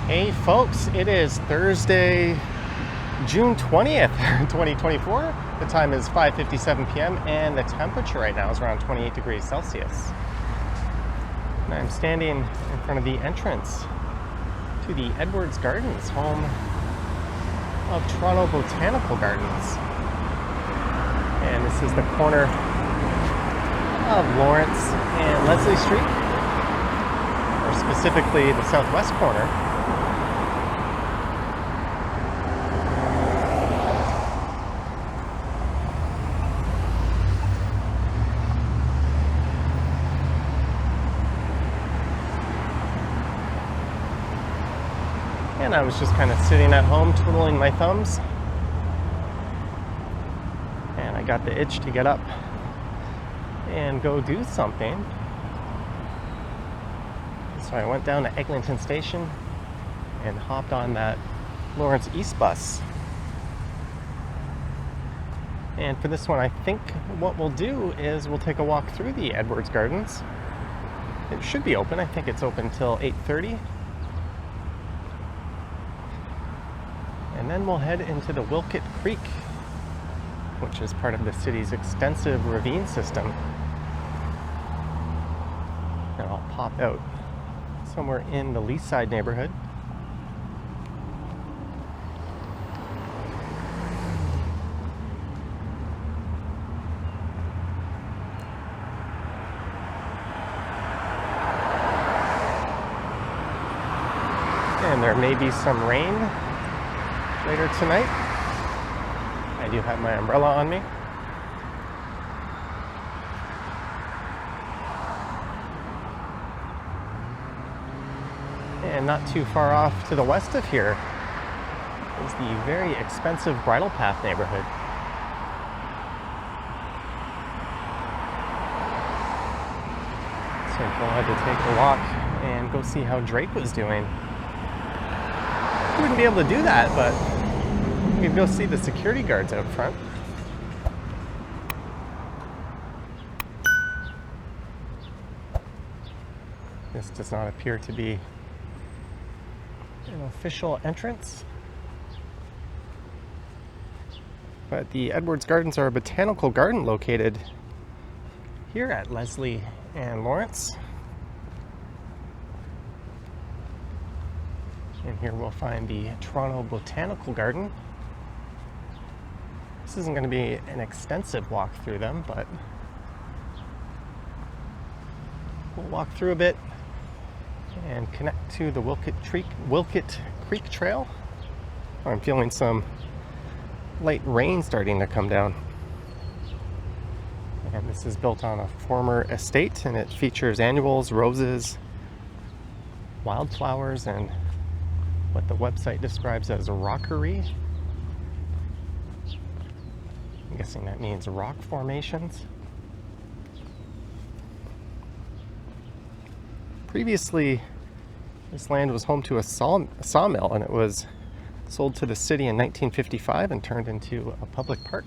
Hey folks, it is Thursday, June 20th, 2024. The time is 5:57 p.m. and the temperature right now is around 28 degrees Celsius. And I'm standing in front of the entrance to the Edwards Gardens, home of Toronto Botanical Gardens. And this is the corner of Lawrence and Leslie Street, or specifically the southwest corner. And I was just kind of sitting at home twiddling my thumbs, and I got the itch to get up and go do something. So I went down to Eglinton Station and hopped on that Lawrence East bus. And for this one, I think what we'll do is we'll take a walk through the Edwards Gardens. It should be open. I think it's open till 8:30. And then we'll head into the Wilket Creek, which is part of the city's extensive ravine system. And I'll pop out somewhere in the Leaside neighborhood. And there may be some rain later tonight. I do have my umbrella on me. And not too far off to the west of here is the very expensive Bridle Path neighborhood. So I had to take a walk and go see how Drake was doing. You wouldn't be able to do that, but you could go see the security guards out front. This does not appear to be an official entrance, but the Edwards Gardens are a botanical garden located here at Leslie and Lawrence. And here we'll find the Toronto Botanical Garden. This isn't going to be an extensive walk through them, but we'll walk through a bit and connect to the Wilket Creek Trail. I'm feeling some light rain starting to come down. And this is built on a former estate, and it features annuals, roses, wildflowers, and what the website describes as a rockery. I'm guessing that means rock formations. Previously, this land was home to a sawmill, and it was sold to the city in 1955 and turned into a public park.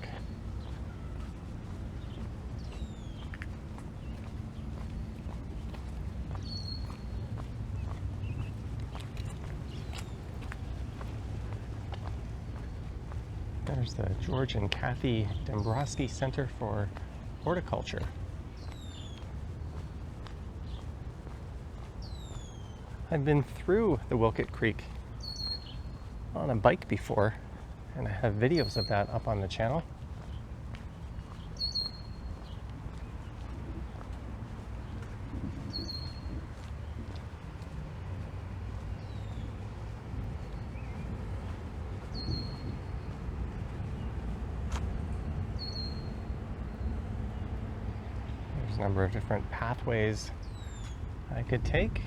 There's the George and Kathy Dombrowski Center for Horticulture. I've been through the Wilket Creek on a bike before, and I have videos of that up on the channel. There's a number of different pathways I could take.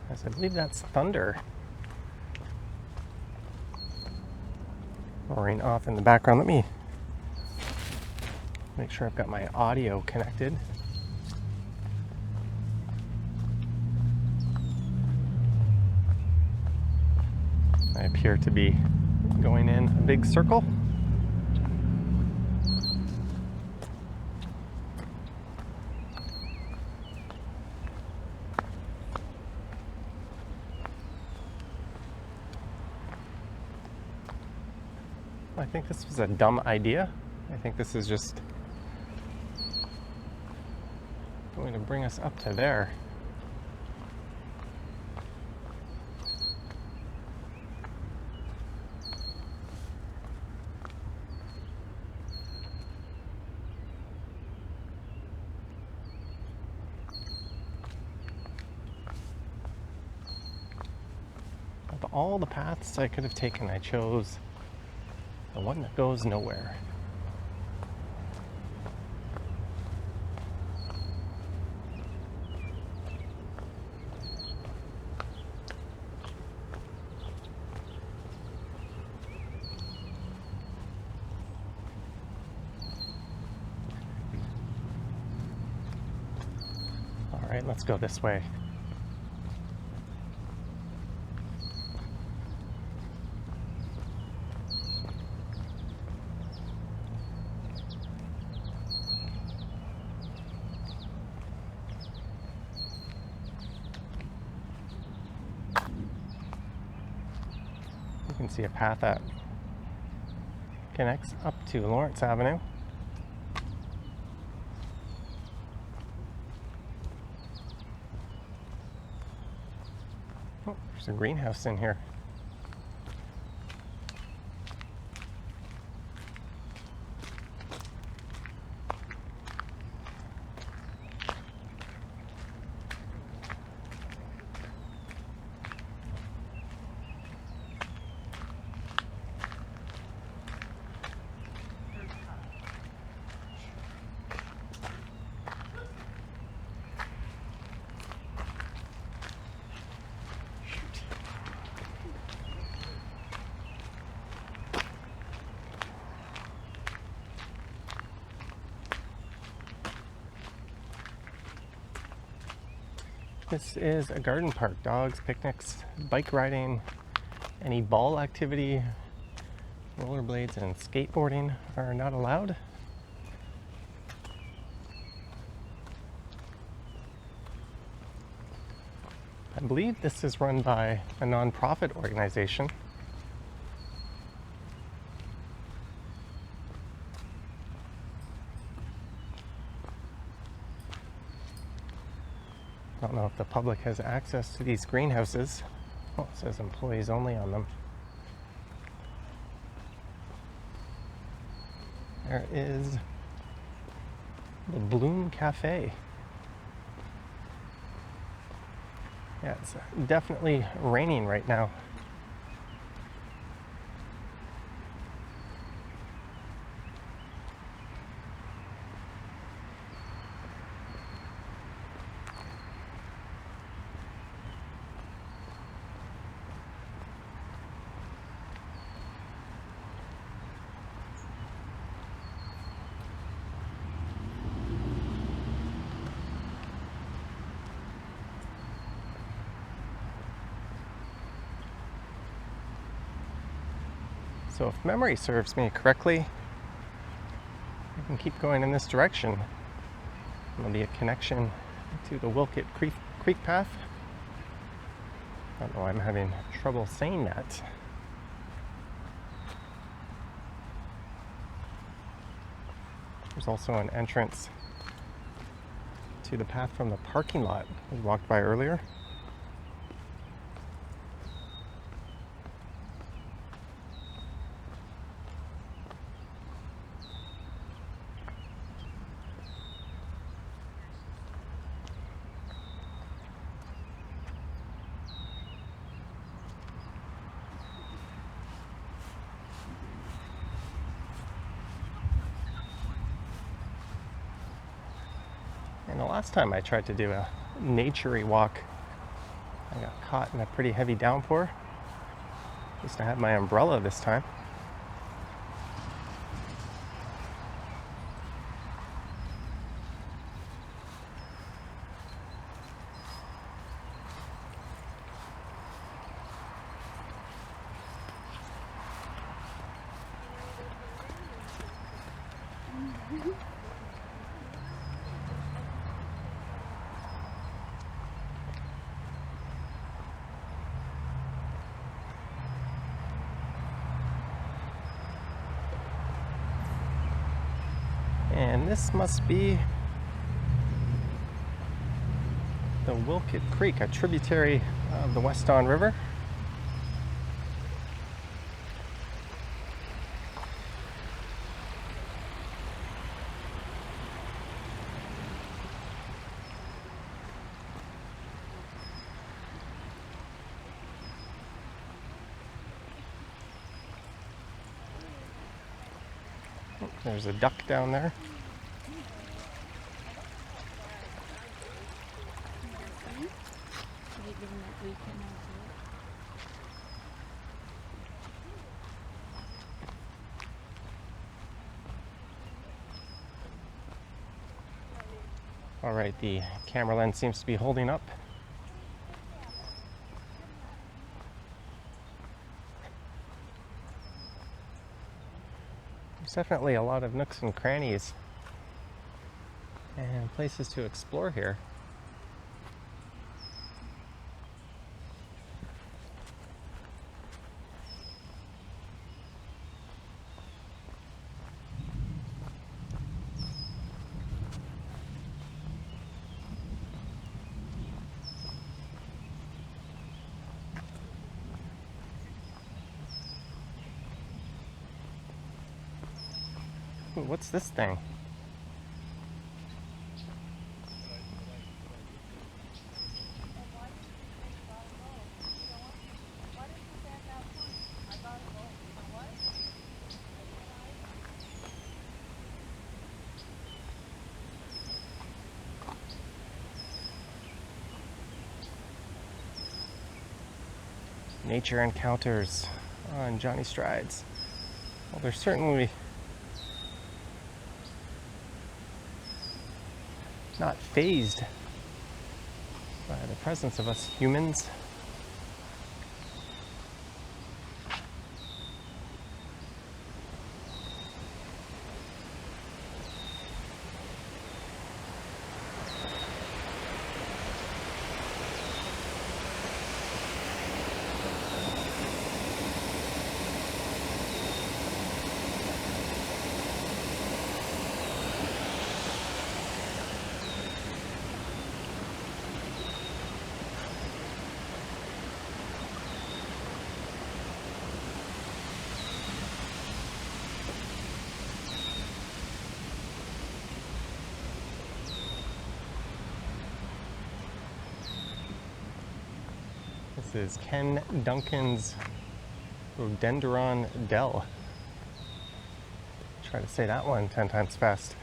As I believe that's thunder roaring off in the background. Let me make sure I've got my audio connected. I appear to be going in a big circle. I think this was a dumb idea. I think this is just going to bring us up to there. Of all the paths I could have taken, I chose the one that goes nowhere. All right, let's go this way. You can see a path that connects up to Lawrence Avenue. Oh, there's a greenhouse in here. This is a garden park. Dogs, picnics, bike riding, any ball activity, rollerblades, and skateboarding are not allowed. I believe this is run by a non-profit organization. I don't know if the public has access to these greenhouses. Oh, it says employees only on them. There is the Bloom Cafe. Yeah, it's definitely raining right now. So if memory serves me correctly, I can keep going in this direction. There'll be a connection to the Wilket Creek path. I don't know why I'm having trouble saying that. There's also an entrance to the path from the parking lot we walked by earlier. last time I tried to do a nature-y walk, I got caught in a pretty heavy downpour. At least I had my umbrella this time. And this must be the Wilket Creek, a tributary of the West Don River. There's a duck down there. All right, the camera lens seems to be holding up. There's definitely a lot of nooks and crannies and places to explore here. Ooh, what's this thing? Nature encounters on Johnny Strides. Well, there's certainly not fazed by the presence of us humans. This is Ken Duncan's Rhododendron Dell. Try to say that one 10 times fast.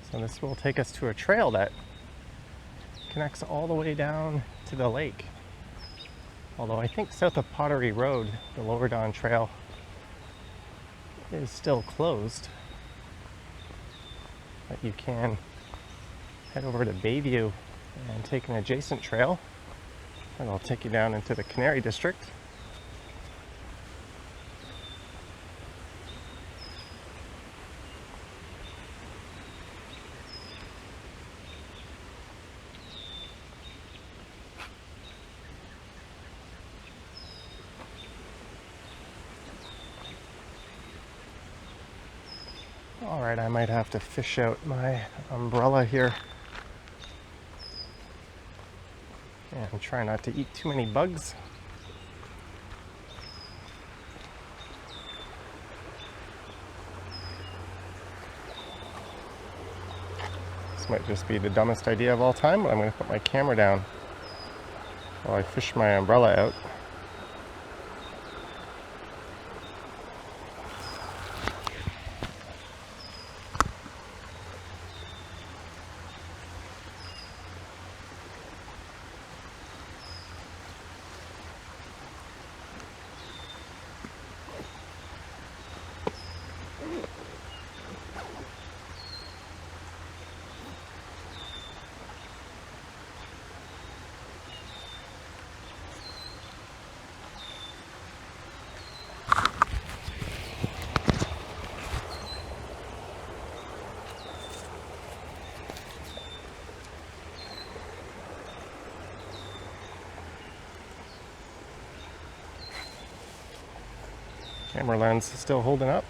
So this will take us to a trail that connects all the way down to the lake. Although I think south of Pottery Road, the Lower Don Trail is still closed. But you can head over to Bayview and take an adjacent trail, and it'll take you down into the Canary District. All right, I might have to fish out my umbrella here and try not to eat too many bugs. This might just be the dumbest idea of all time, but I'm going to put my camera down while I fish my umbrella out. Camera lens is still holding up.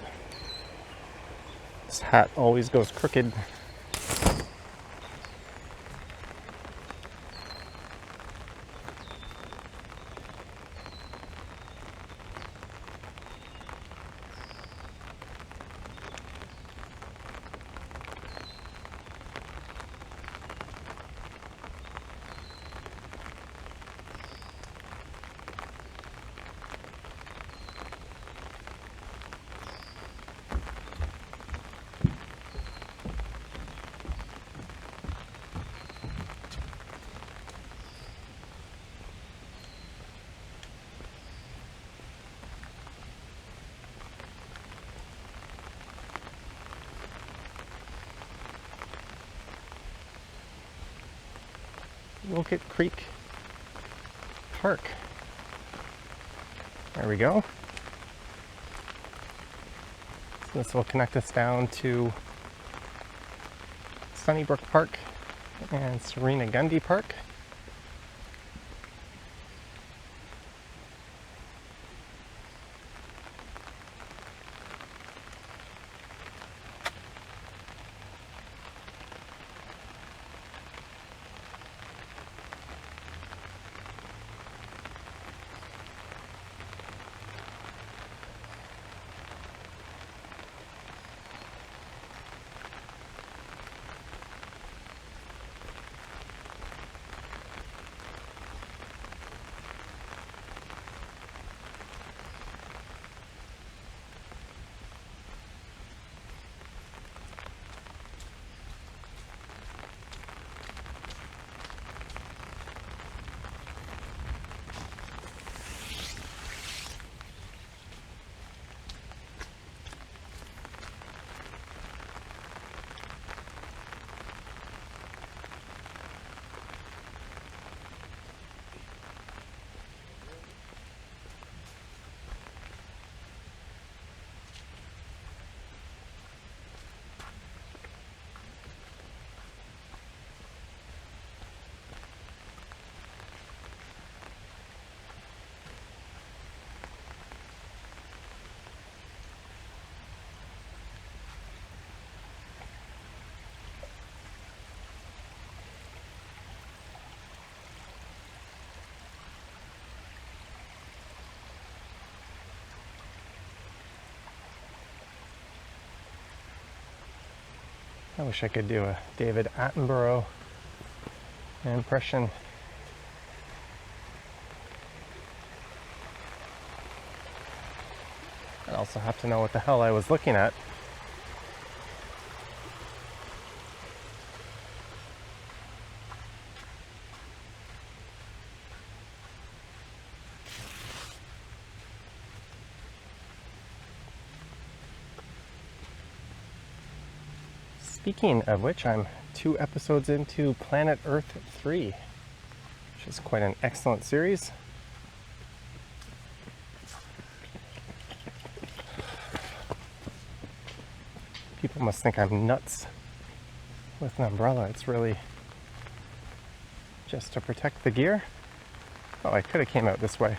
This hat always goes crooked. Wilket Creek Park. There we go. So this will connect us down to Sunnybrook Park and Serena Gundy Park. I wish I could do a David Attenborough impression. I also have to know what the hell I was looking at. Speaking of which, I'm 2 episodes into Planet Earth 3, which is quite an excellent series. People must think I'm nuts with an umbrella. It's really just to protect the gear. Oh, I could have came out this way.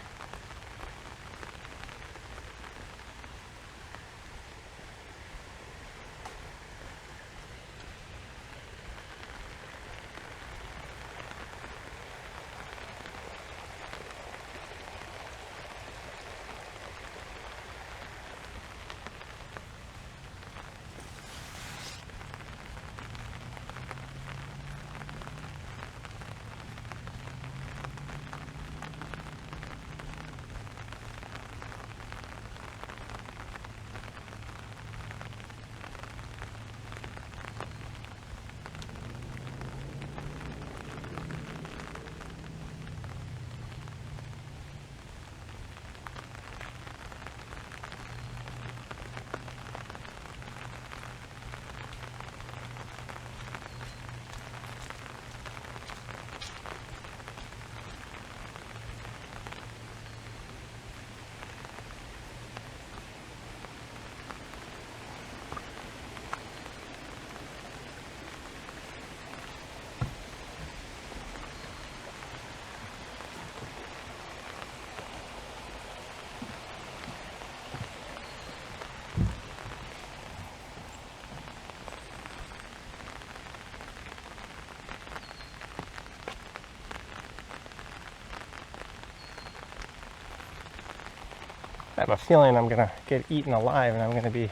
have a feeling I'm gonna get eaten alive and I'm gonna be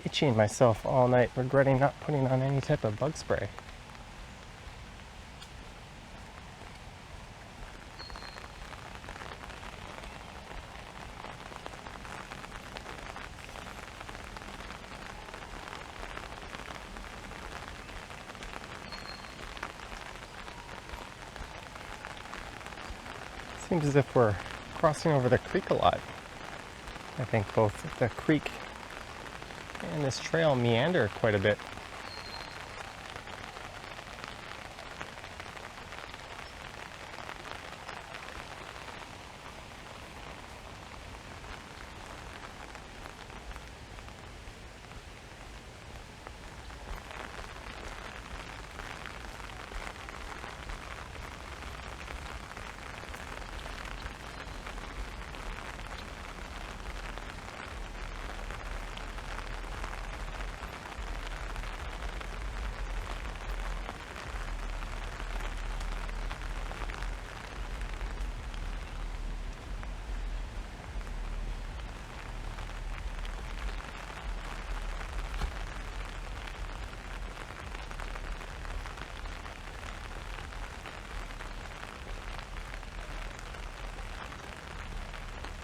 itching myself all night, regretting not putting on any type of bug spray. Seems as if we're crossing over the creek a lot. I think both the creek and this trail meander quite a bit.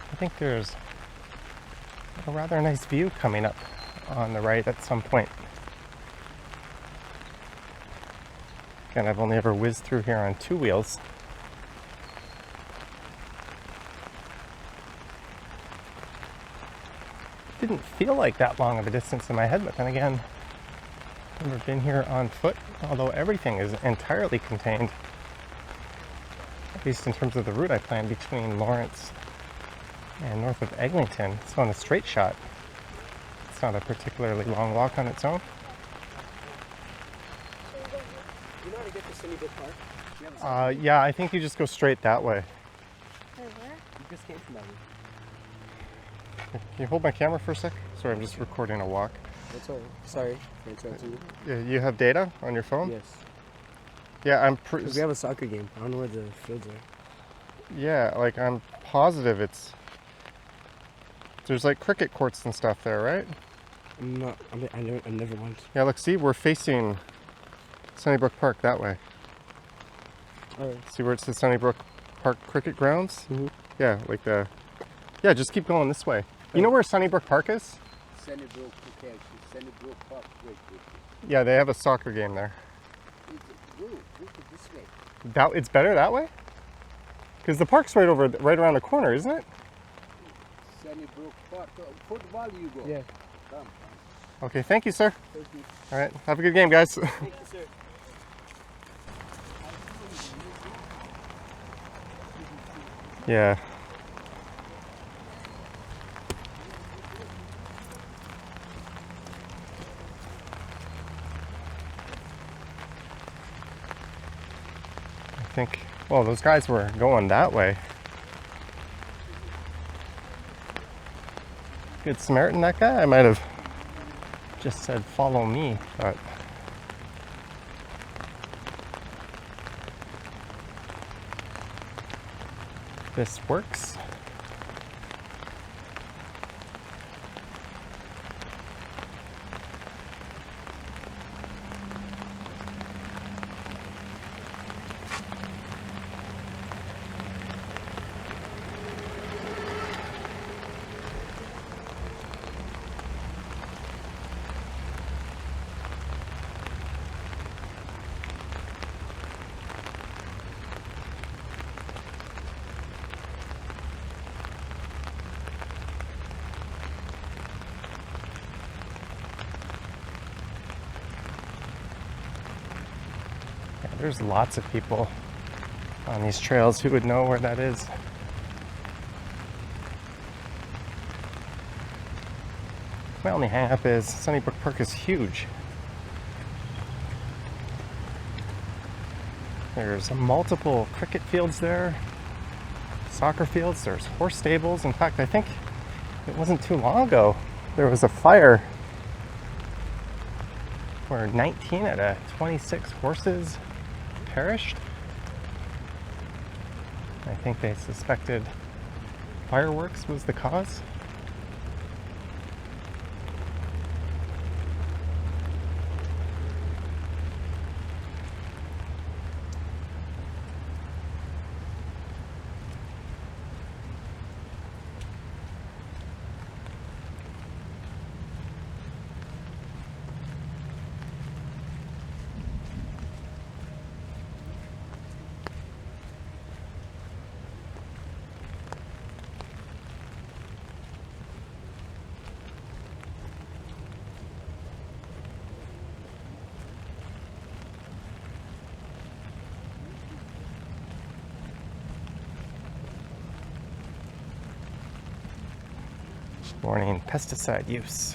I think there's a rather nice view coming up on the right at some point. Again, I've only ever whizzed through here on two wheels. Didn't feel like that long of a distance in my head, but then again, I've never been here on foot, although everything is entirely contained, at least in terms of the route I planned between Lawrence and north of Eglinton. So on a straight shot, it's not a particularly long walk on its own. You know how to get to Sunnybrook Park? Yeah, I think you just go straight that way. Wait, where? You just came from that way. Can you hold my camera for a sec? Sorry, I'm just recording a walk. That's all right. Sorry for interrupting you. Yeah, you have data on your phone? Yes. Yeah, Because we have a soccer game. I don't know where the fields are. yeah, like I'm positive there's like cricket courts and stuff there, right? I never went. Yeah, look, see, we're facing Sunnybrook Park that way. All right. See where it says Sunnybrook Park Cricket Grounds? Mm-hmm. Yeah, yeah, just keep going this way. You know where Sunnybrook Park is? Sunnybrook, okay, Sunnybrook Park, wait. Yeah, they have a soccer game there. Go this way. It's better that way? Because the park's right around the corner, isn't it? Sunnybrook Park, football you go. Yeah. Come. Okay, thank you, sir. Thank you. All right, have a good game, guys. Thank you, sir. Yeah. I think, well, those guys were going that way. Good Samaritan, that guy? I might have just said, follow me, but this works. There's lots of people on these trails who would know where that is. My only hang up is Sunnybrook Park is huge. There's multiple cricket fields there, soccer fields, there's horse stables. In fact, I think it wasn't too long ago there was a fire where 19 out of 26 horses perished. I think they suspected Fireworks was the cause? Warning, pesticide use.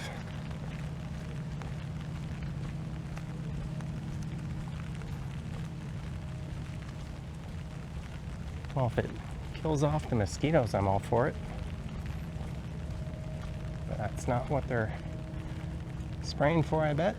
Well, if it kills off the mosquitoes, I'm all for it. But that's not what they're spraying for, I bet.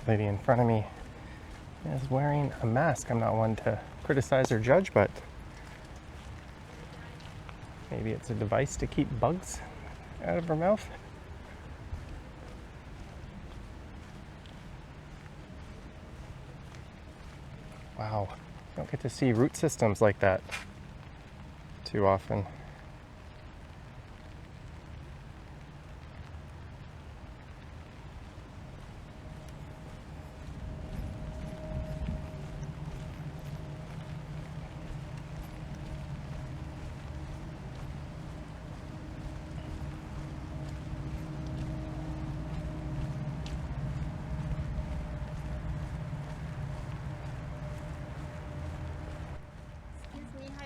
The lady in front of me is wearing a mask. I'm not one to criticize or judge, but maybe it's a device to keep bugs out of her mouth. Wow, you don't get to see root systems like that too often.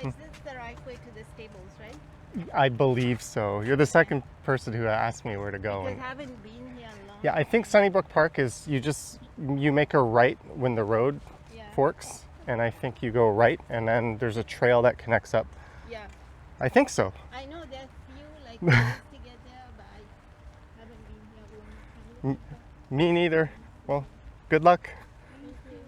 Is this the right way to the stables, right? I believe so. You're the second person who asked me where to go. Because I haven't been here long. Yeah, I think Sunnybrook Park is you make a right when the road forks, and I think you go right, and then there's a trail that connects up. Yeah. I think so. I know there's few like ways to get there, but I haven't been here long. Me neither. Well, good luck. Thank you.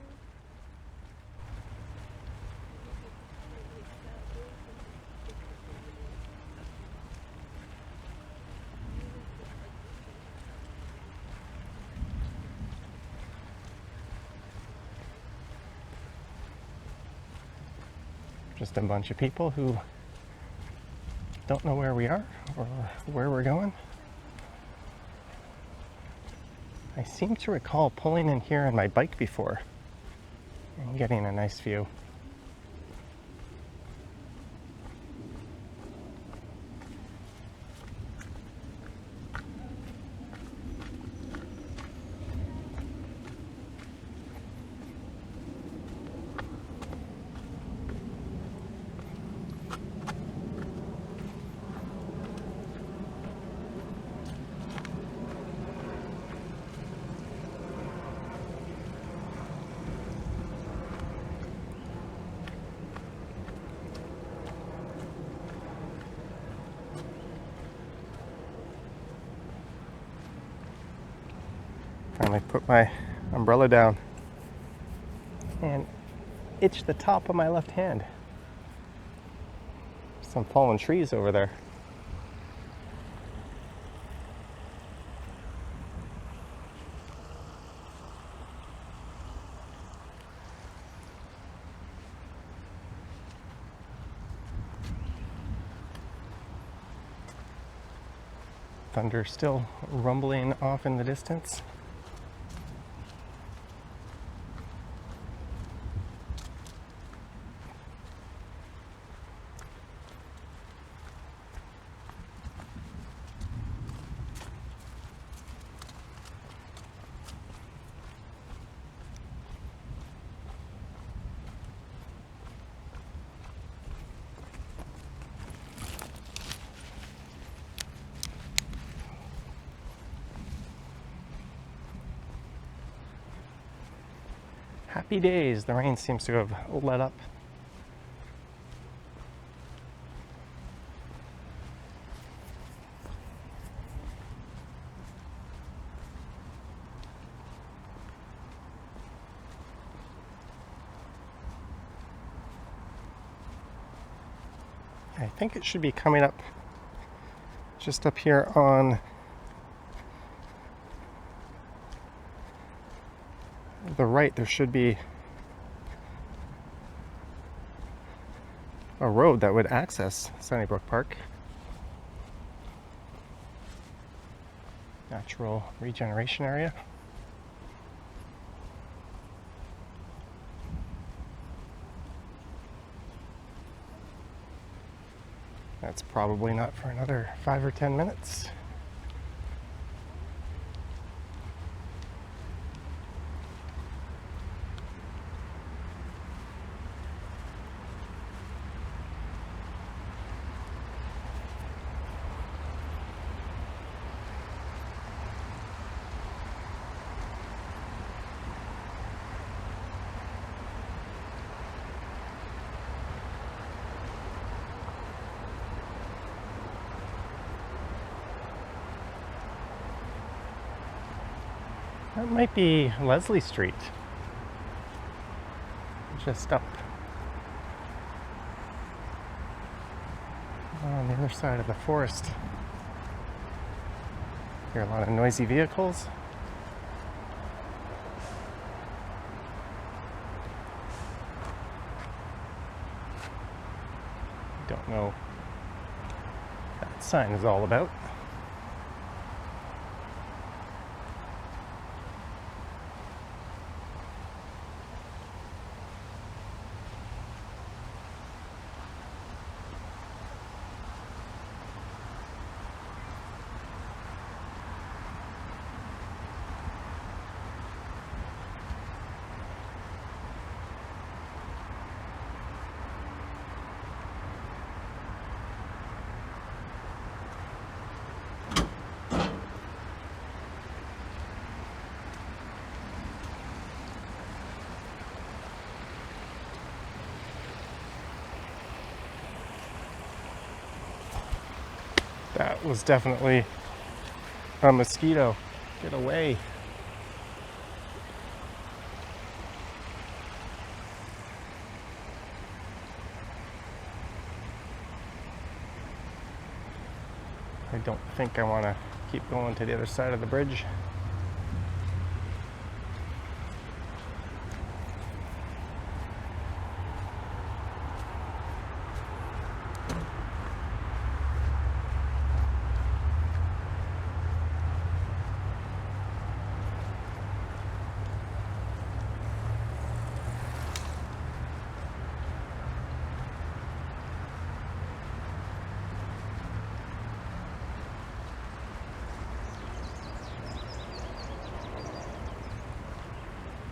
Just a bunch of people who don't know where we are or where we're going. I seem to recall pulling in here on my bike before and getting a nice view. Finally put my umbrella down and itch the top of my left hand. Some fallen trees over there. Thunder still rumbling off in the distance. Happy days. The rain seems to have let up. I think it should be coming up just up here on the right. There should be a road that would access Sunnybrook Park. Natural regeneration area. That's probably not for another 5 or 10 minutes. That might be Leslie Street. Just up on the other side of the forest. Hear a lot of noisy vehicles. Don't know what that sign is all about. That was definitely a mosquito. Get away. I don't think I want to keep going to the other side of the bridge.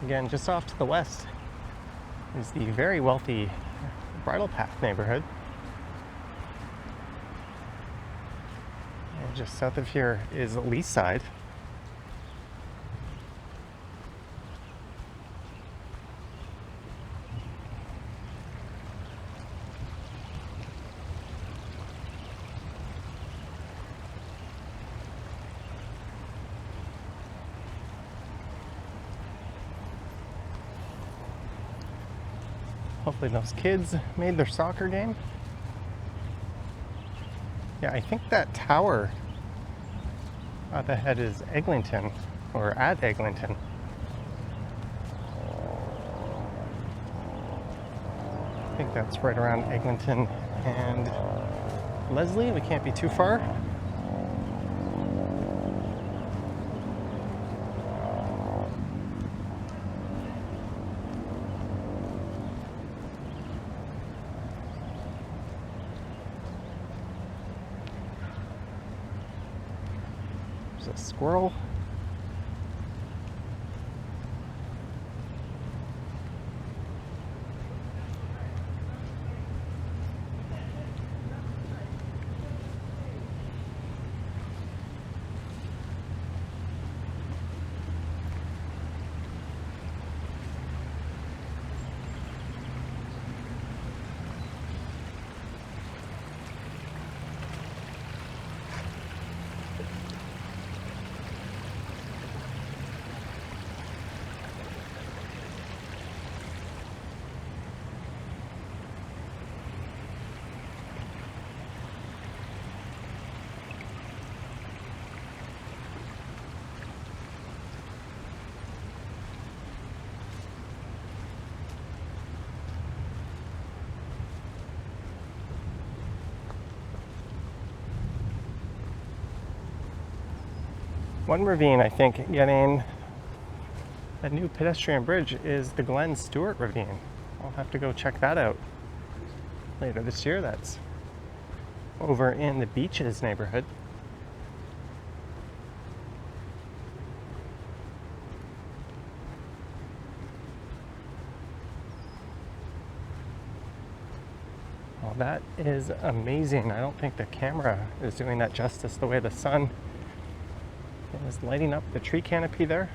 Again, just off to the west is the very wealthy Bridle Path neighborhood. And just south of here is Leaside. Hopefully those kids made their soccer game. Yeah, I think that tower up ahead is Eglinton, or at Eglinton. I think that's right around Eglinton and Leslie. We can't be too far. There's a squirrel. One ravine, I think, getting a new pedestrian bridge is the Glen Stewart Ravine. I'll have to go check that out later this year. That's over in the Beaches neighborhood. Well, that is amazing. I don't think the camera is doing that justice, the way the sun is lighting up the tree canopy there.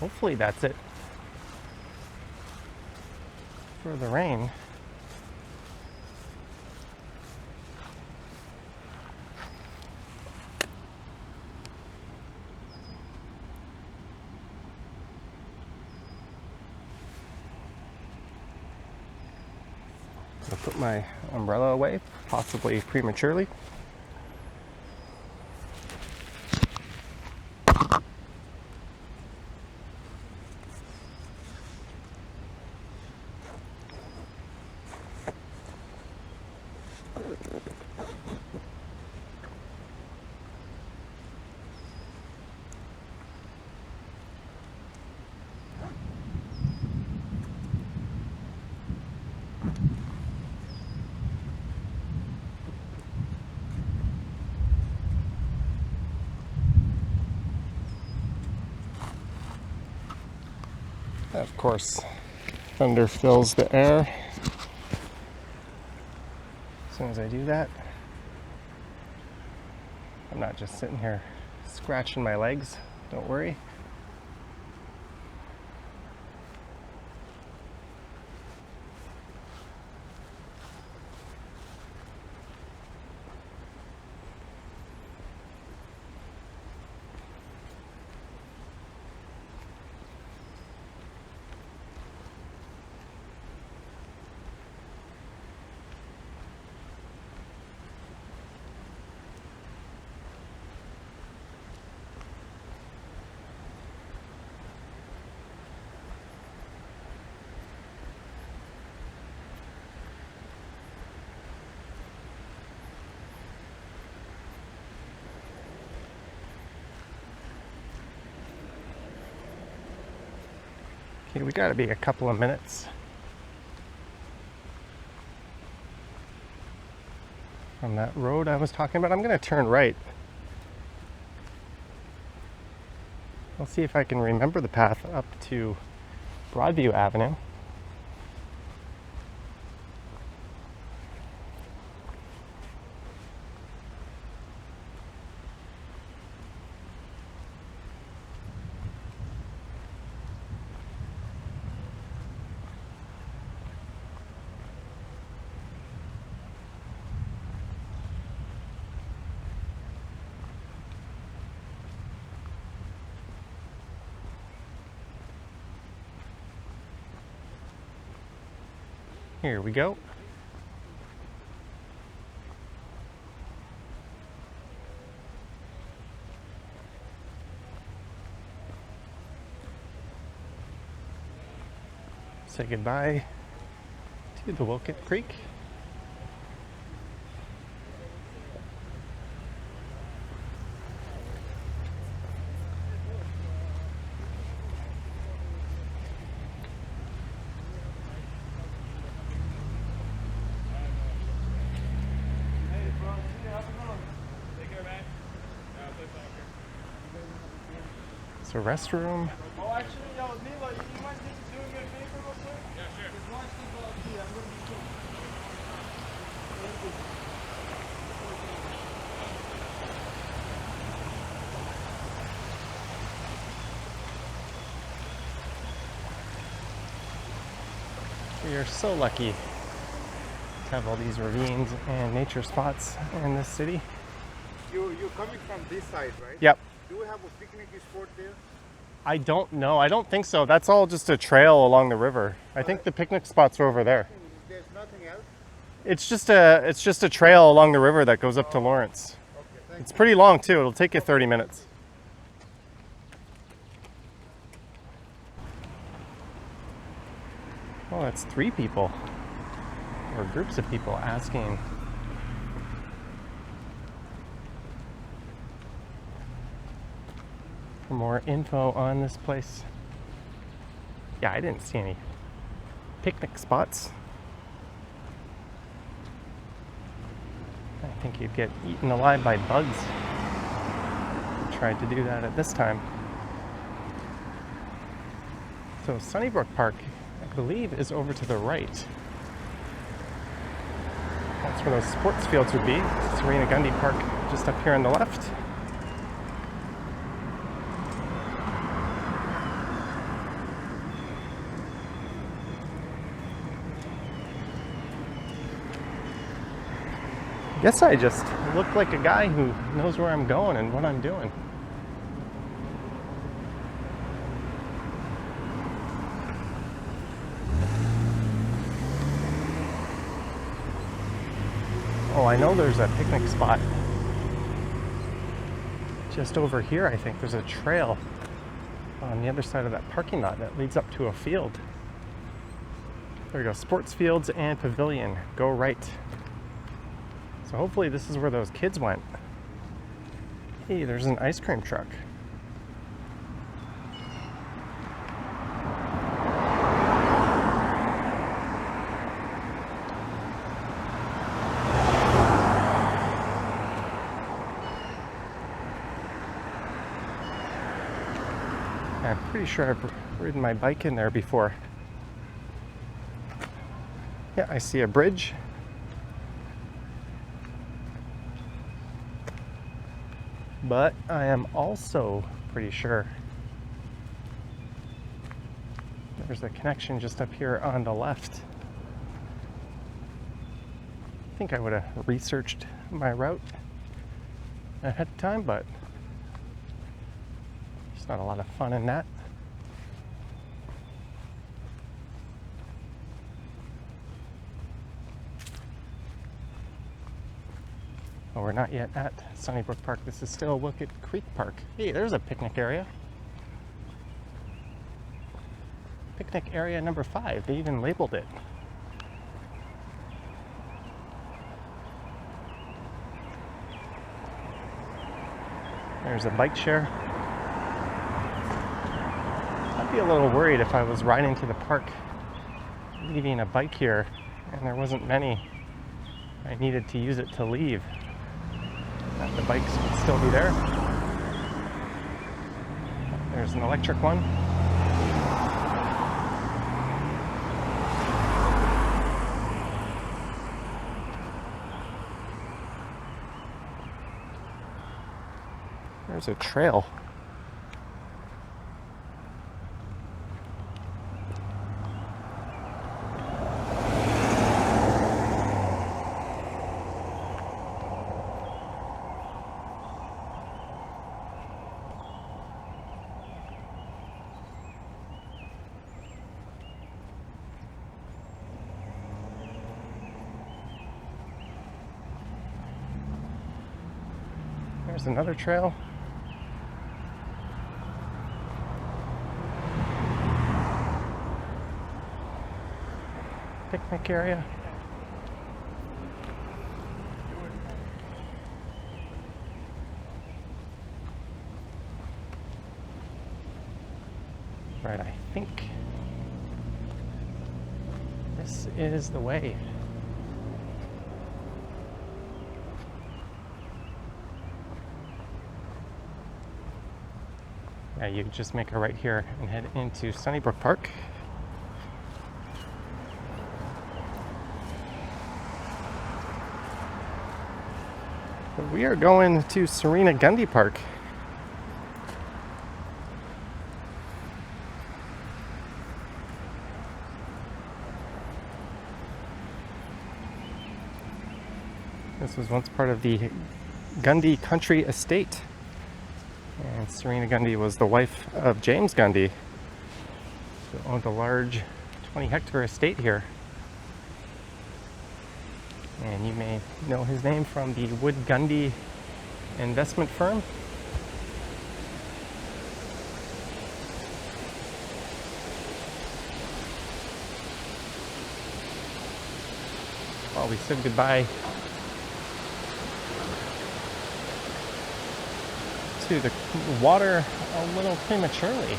Hopefully that's it for the rain. I'll put my umbrella away, possibly prematurely. Of course, thunder fills the air as soon as I do that. I'm not just sitting here scratching my legs, don't worry. Okay, we gotta be a couple of minutes from that road I was talking about. I'm gonna turn right. I'll see if I can remember the path up to Broadview Avenue. Here we go. Say goodbye to the Wilket Creek. Take care, man. Play soccer. There's a restroom. Oh, actually, yo, Nilo, you mind just doing me a favor real quick? Yeah, sure. Just watch this key. I'm going to be quick. Thank you. We are so lucky to have all these ravines and nature spots in this city. You're coming from this side, right? Yep. Do we have a picnic spot there? I don't know. I don't think so. That's all just a trail along the river. I think the picnic spots are over there. There's nothing else? It's just a trail along the river that goes up to Lawrence. Okay, thank It's pretty long too. It'll take you 30 minutes. Well, that's 3 people, or groups of people asking. For more info on this place. Yeah, I didn't see any picnic spots. I think you'd get eaten alive by bugs. I tried to do that at this time. So Sunnybrook Park, I believe, is over to the right. That's where those sports fields would be. Serena Gundy Park just up here on the left. I guess I just look like a guy who knows where I'm going and what I'm doing. Oh, I know there's a picnic spot just over here. I think there's a trail on the other side of that parking lot that leads up to a field. There we go, sports fields and pavilion, go right. So hopefully this is where those kids went. Hey, there's an ice cream truck. I'm pretty sure I've ridden my bike in there before. Yeah, I see a bridge. But I am also pretty sure there's a connection just up here on the left. I think I would have researched my route ahead of time, but there's not a lot of fun in that. Oh, we're not yet at Sunnybrook Park. This is still Wilket Creek Park. Hey, there's a picnic area. Picnic area number 5. They even labeled it. There's a bike share. I'd be a little worried if I was riding to the park, leaving a bike here, and there wasn't many. I needed to use it to leave. That the bikes would still be there. There's an electric one. There's a trail. There's another trail. Picnic area. Right, I think this is the way. Yeah, you just make a right here and head into Sunnybrook Park. But we are going to Serena Gundy Park. This was once part of the Gundy Country Estate. And Serena Gundy was the wife of James Gundy, who owned a large 20-hectare estate here. And you may know his name from the Wood Gundy investment firm. Well, we said goodbye to the water a little prematurely.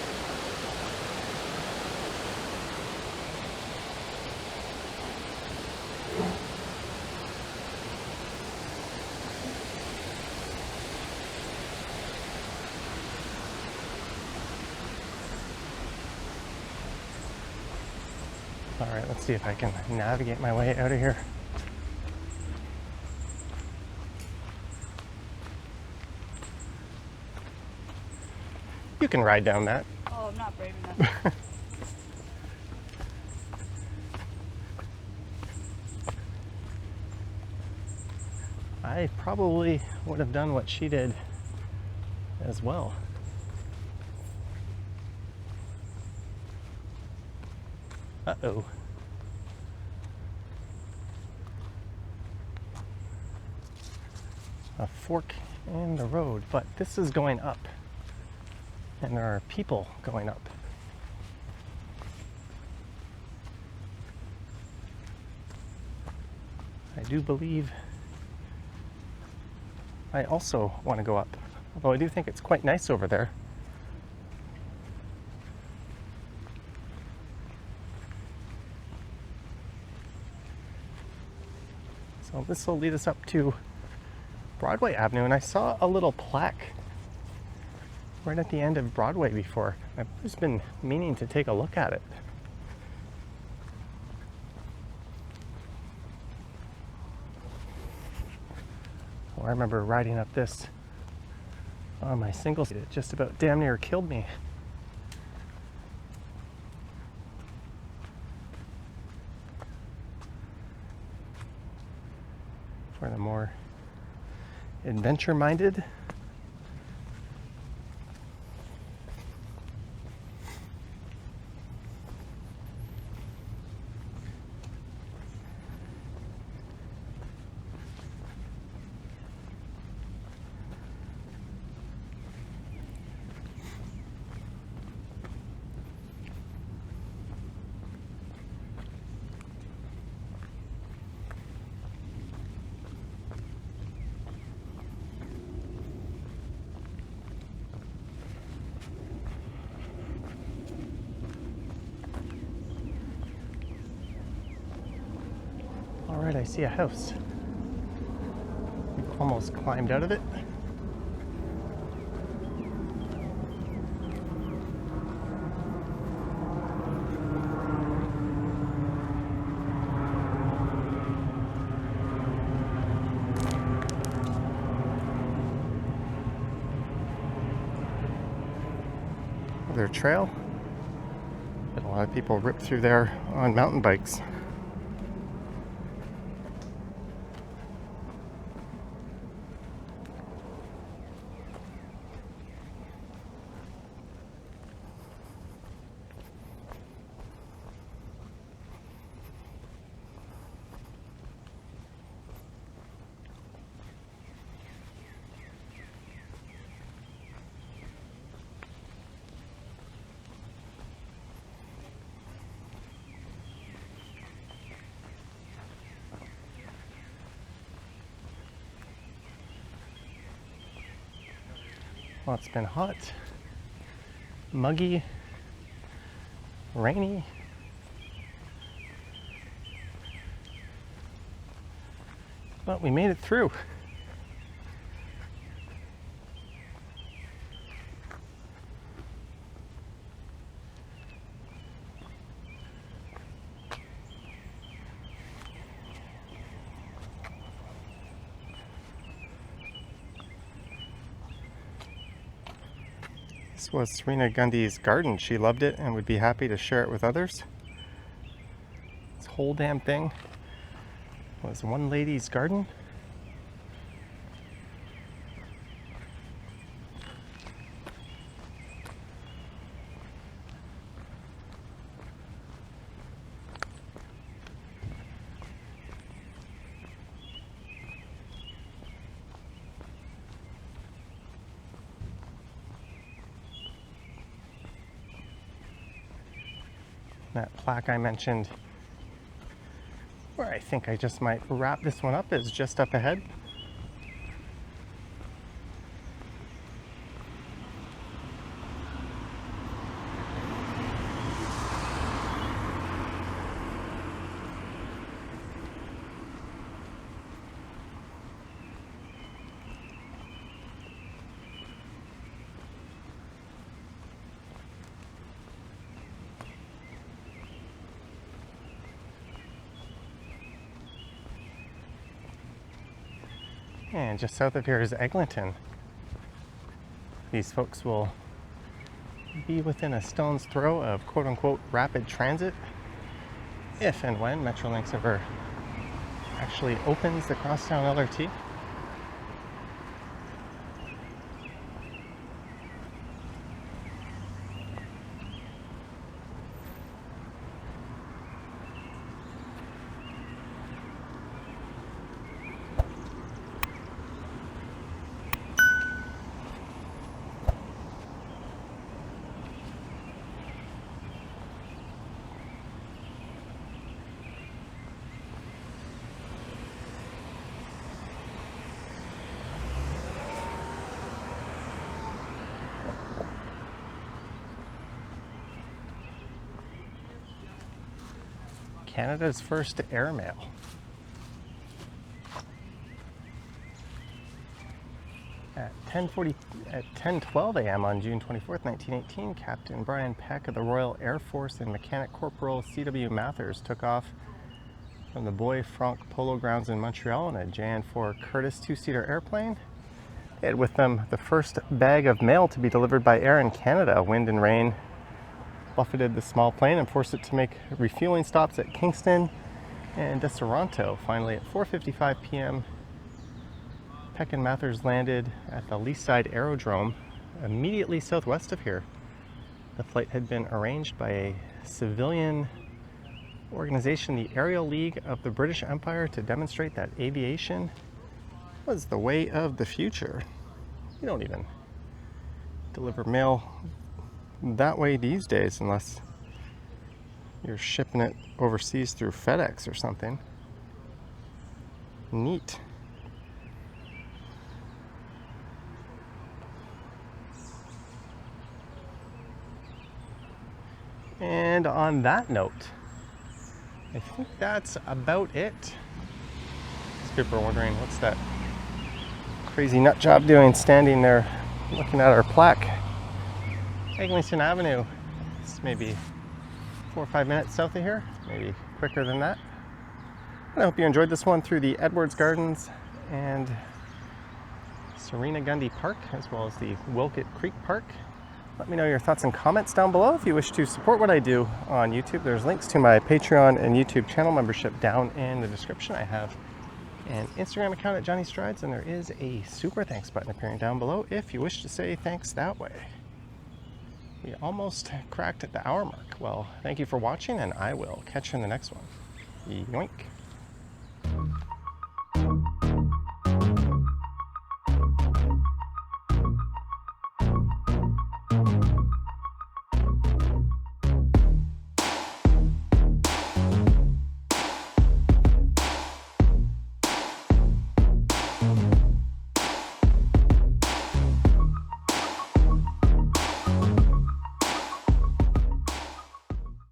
All right, let's see if I can navigate my way out of here. You can ride down that. Oh, I'm not brave enough. I probably would have done what she did as well. Uh-oh. A fork in the road, but this is going up. And there are people going up. I do believe I also want to go up, although I do think it's quite nice over there. So this will lead us up to Broadway Avenue, and I saw a little plaque right at the end of Broadway before. I've just been meaning to take a look at it. Oh, I remember riding up this on my single seat. It just about damn near killed me. For the more adventure-minded, Alright, I see a house. We've almost climbed out of it. Their trail. But a lot of people rip through there on mountain bikes. Well, it's been hot, muggy, rainy. But we made it through. This was Serena Gundy's garden. She loved it and would be happy to share it with others. This whole damn thing was one lady's garden. That plaque I mentioned, where I think I just might wrap this one up, is just up ahead. And just south of here is Eglinton. These folks will be within a stone's throw of quote-unquote rapid transit if and when Metrolinx ever actually opens the Crosstown LRT. Canada's first airmail. At 10:12 a.m. on June 24th, 1918, Captain Brian Peck of the Royal Air Force and Mechanic Corporal C.W. Mathers took off from the Bois-Franc Polo Grounds in Montreal in a JN-4 Curtiss two-seater airplane. They had with them the first bag of mail to be delivered by air in Canada. Wind and rain buffeted the small plane and forced it to make refueling stops at Kingston and Deseronto. Finally, at 4:55 p.m., Peck and Mathers landed at the Leaside Aerodrome, immediately southwest of here. The flight had been arranged by a civilian organization, the Aerial League of the British Empire, to demonstrate that aviation was the way of the future. You don't even deliver mail that way these days unless you're shipping it overseas through FedEx or something. Neat. And on that note, I think that's about it. These people are wondering, what's that crazy nut job doing standing there looking at our plaque? Eglinton Avenue. It's maybe 4 or 5 minutes south of here, maybe quicker than that. I hope you enjoyed this one through the Edwards Gardens and Serena Gundy Park, as well as the Wilket Creek Park. Let me know your thoughts and comments down below. If you wish to support what I do on YouTube, there's links to my Patreon and YouTube channel membership down in the description. I have an Instagram account at Johnny Strides, and there is a super thanks button appearing down below if you wish to say thanks that way. We almost cracked at the hour mark. Well, thank you for watching, and I will catch you in the next one. Yoink.